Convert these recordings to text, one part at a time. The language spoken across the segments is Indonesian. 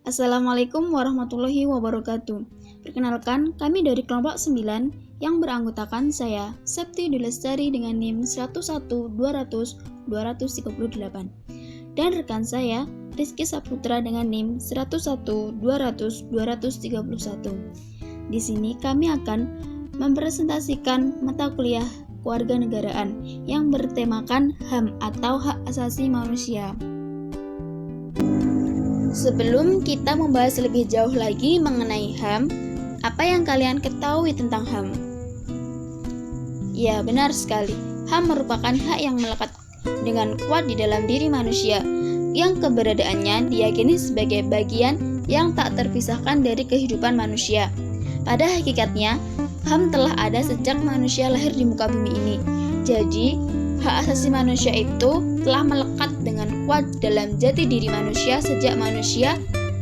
Assalamualaikum warahmatullahi wabarakatuh. Perkenalkan, kami dari kelompok 9 yang beranggotakan saya, Septi Dulestari dengan NIM 101-200-238 dan rekan saya, Rizky Saputra dengan NIM 101-200-231. Di sini kami akan mempresentasikan mata kuliah kewarganegaraan yang bertemakan HAM atau Hak Asasi Manusia. Sebelum kita membahas lebih jauh lagi mengenai HAM, apa yang kalian ketahui tentang HAM? Ya, benar sekali. HAM merupakan hak yang melekat dengan kuat di dalam diri manusia, yang keberadaannya diyakini sebagai bagian yang tak terpisahkan dari kehidupan manusia. Pada hakikatnya, HAM telah ada sejak manusia lahir di muka bumi ini. Jadi, hak asasi manusia itu telah melekat dengan kuat dalam jati diri manusia sejak manusia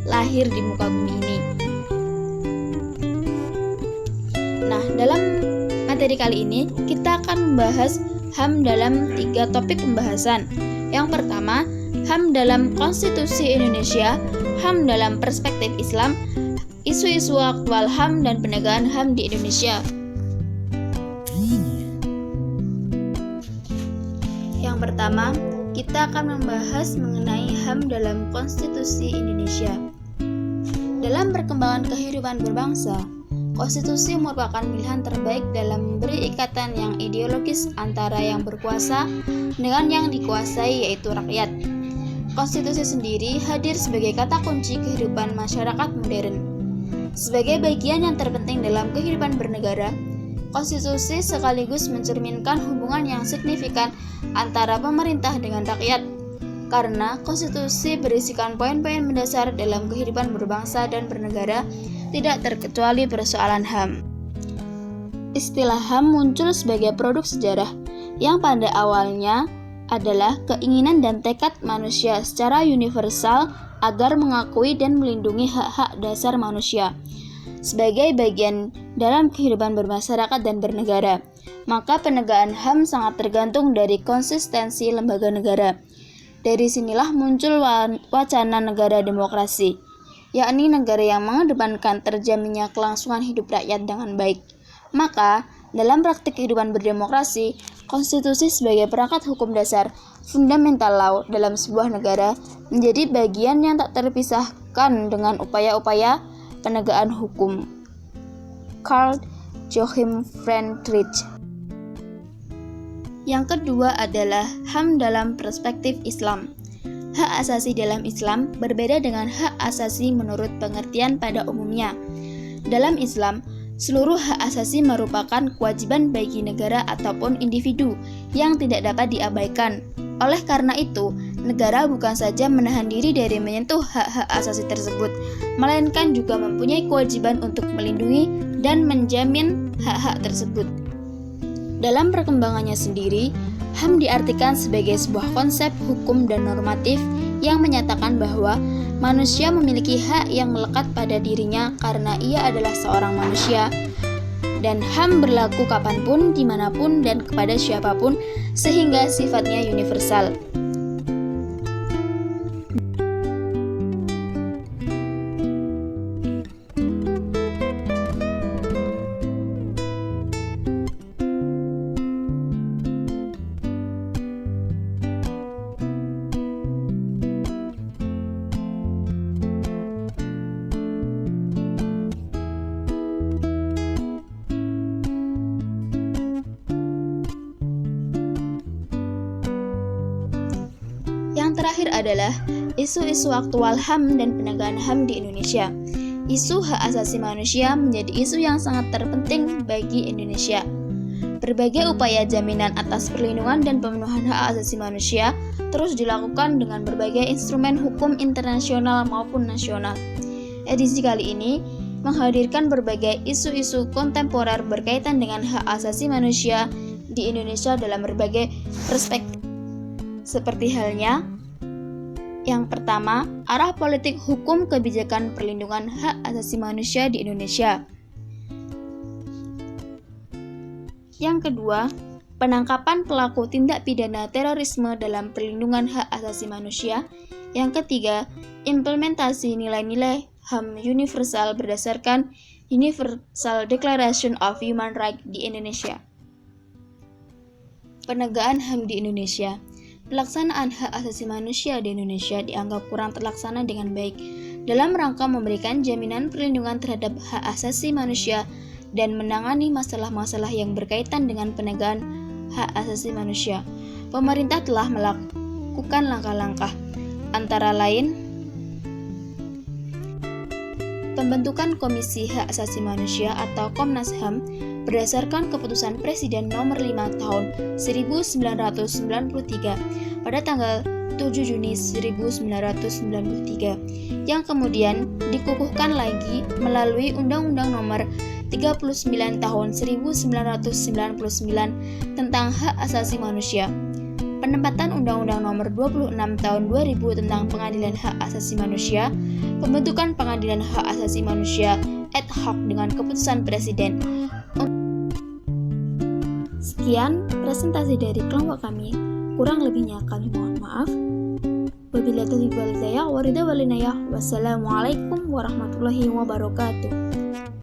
lahir di muka bumi ini. Nah, dalam materi kali ini kita akan membahas HAM dalam 3 topik pembahasan. Yang pertama, HAM dalam Konstitusi Indonesia, HAM dalam perspektif Islam, isu-isu aktual HAM dan penegakan HAM di Indonesia. Yang pertama, kita akan membahas mengenai HAM dalam Konstitusi Indonesia. Dalam perkembangan kehidupan berbangsa, konstitusi merupakan pilihan terbaik dalam memberi ikatan yang ideologis antara yang berkuasa dengan yang dikuasai, yaitu rakyat. Konstitusi sendiri hadir sebagai kata kunci kehidupan masyarakat modern. Sebagai bagian yang terpenting dalam kehidupan bernegara, konstitusi sekaligus mencerminkan hubungan yang signifikan antara pemerintah dengan rakyat, karena konstitusi berisikan poin-poin mendasar dalam kehidupan berbangsa dan bernegara, tidak terkecuali persoalan HAM. Istilah HAM muncul sebagai produk sejarah yang pada awalnya adalah keinginan dan tekad manusia secara universal agar mengakui dan melindungi hak-hak dasar manusia sebagai bagian dalam kehidupan bermasyarakat dan bernegara. Maka penegakan HAM sangat tergantung dari konsistensi lembaga negara. Dari sinilah muncul wacana negara demokrasi, yakni negara yang mengedepankan terjaminnya kelangsungan hidup rakyat dengan baik. Maka, dalam praktik kehidupan berdemokrasi, konstitusi sebagai perangkat hukum dasar fundamental law dalam sebuah negara menjadi bagian yang tak terpisahkan dengan upaya-upaya penegakan hukum. Karl Joachim Friedrich. Yang kedua adalah HAM dalam perspektif Islam. Hak asasi dalam Islam berbeda dengan hak asasi menurut pengertian pada umumnya. Dalam Islam, seluruh hak asasi merupakan kewajiban bagi negara ataupun individu yang tidak dapat diabaikan. Oleh karena itu, negara bukan saja menahan diri dari menyentuh hak-hak asasi tersebut, melainkan juga mempunyai kewajiban untuk melindungi dan menjamin hak-hak tersebut. Dalam perkembangannya sendiri, HAM diartikan sebagai sebuah konsep hukum dan normatif yang menyatakan bahwa manusia memiliki hak yang melekat pada dirinya karena ia adalah seorang manusia, dan HAM berlaku kapanpun, dimanapun, dan kepada siapapun, sehingga sifatnya universal. Yang terakhir adalah isu-isu aktual HAM dan penegakan HAM di Indonesia. Isu hak asasi manusia menjadi isu yang sangat terpenting bagi Indonesia. Berbagai upaya jaminan atas perlindungan dan pemenuhan hak asasi manusia terus dilakukan dengan berbagai instrumen hukum internasional maupun nasional. Edisi kali ini menghadirkan berbagai isu-isu kontemporer berkaitan dengan hak asasi manusia di Indonesia dalam berbagai perspektif. Seperti halnya, yang pertama, arah politik hukum kebijakan perlindungan hak asasi manusia di Indonesia. Yang kedua, penangkapan pelaku tindak pidana terorisme dalam perlindungan hak asasi manusia. Yang ketiga, implementasi nilai-nilai HAM universal berdasarkan Universal Declaration of Human Rights di Indonesia. Penegakan HAM di Indonesia. Pelaksanaan hak asasi manusia di Indonesia dianggap kurang terlaksana dengan baik dalam rangka memberikan jaminan perlindungan terhadap hak asasi manusia dan menangani masalah-masalah yang berkaitan dengan penegakan hak asasi manusia. Pemerintah telah melakukan langkah-langkah, antara lain pembentukan Komisi Hak Asasi Manusia atau Komnas HAM berdasarkan keputusan Presiden nomor 5 tahun 1993 pada tanggal 7 Juni 1993 yang kemudian dikukuhkan lagi melalui Undang-Undang nomor 39 tahun 1999 tentang hak asasi manusia. Penempatan Undang-Undang nomor 26 tahun 2000 tentang Pengadilan Hak Asasi Manusia, pembentukan Pengadilan Hak Asasi Manusia ad hoc dengan keputusan Presiden. Sekian presentasi dari kelompok kami, kurang lebihnya kami mohon maaf. Wabillahi taufiq wal hidayah. Wassalamualaikum warahmatullahi wabarakatuh.